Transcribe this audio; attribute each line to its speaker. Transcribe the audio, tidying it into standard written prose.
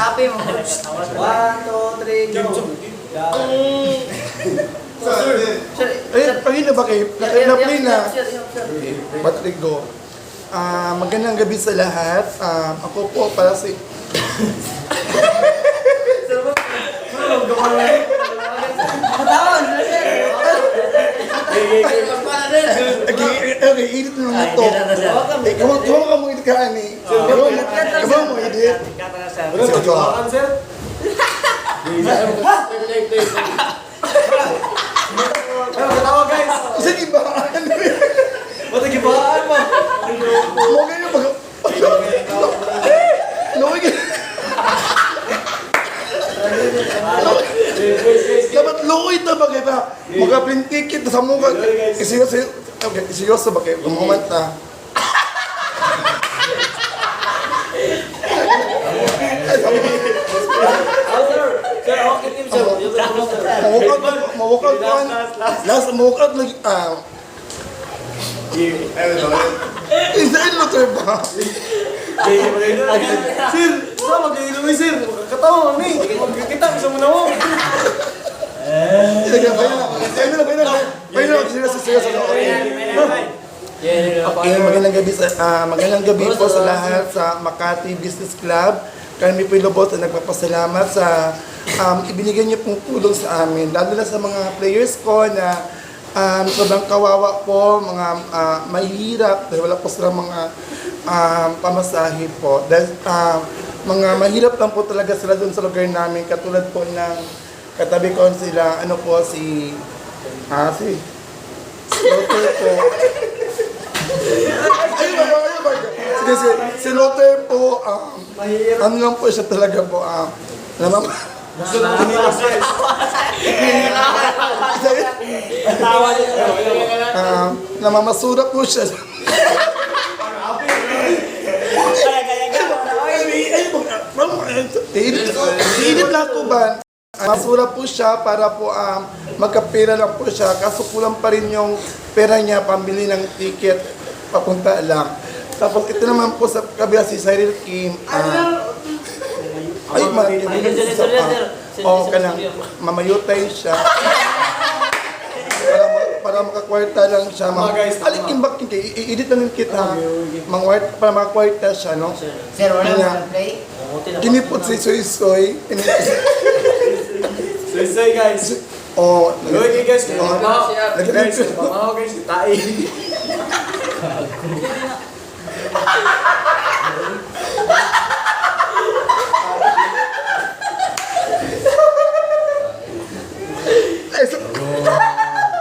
Speaker 1: Sabi mo.
Speaker 2: 1, 2, 3, go.
Speaker 3: Pagina ba kayo? Na-play na. Patrick go. Magandang gabi sa lahat. Ako po para si... Okay, edit na naman ito. Gawa ka mo edit ka, Ani. Gawa mo edit.
Speaker 2: Sir? Katawa guys!
Speaker 3: Isang ibaan.
Speaker 2: Ba't nagibaan mo?
Speaker 3: Mo ganyan mag... Loy ka. Dapat loy ito ba kayo ba? Mag-print ticket sa mukha. Isiyoso ba kayo? Kumumanta.
Speaker 2: Sir, okay team sir.
Speaker 3: Mawakal ko. Last mawakal lagi. Isain mo ito ba?
Speaker 2: Sir, saan mag-iinuwi sir? Katawa kami. Magkikita sa muna mo.
Speaker 3: Okay, magandang gabi po sa lahat sa Makati Business Club. Kami po lubos na nagpapasalamat sa ibinigay niyo pong tulong sa amin. Lalo na sa mga players ko na sobrang kawawa po, mga mahirap, dahil wala po silang mga pamasahe po. Dahil mga mahirap lang po talaga sila doon sa lugar namin, katulad po ng katabi ko sila, ano po, si Lotte po. Si Lotte po, ano lang po siya talaga po, namamasura po siya. Iinit lang po ba? Masura po siya para po magkapera lang po siya. Kaso kulang pa rin yung pera niya pambili ng ticket papunta lang. Tapos ito naman po sa kabila si Cyril Kim. Ay, kanang mamayutay siya. Para makakwarta lang siya. Alikin bakin kayo, i-edit na rin kita. Para makakwarta siya, no?
Speaker 1: Sir, wala mo play?
Speaker 3: Kinipot si Soy Soy.
Speaker 2: Soy guys.
Speaker 3: Oh,
Speaker 2: Loy guys.
Speaker 3: Guys,
Speaker 2: Mamahaw guys. Tai.
Speaker 3: Ay,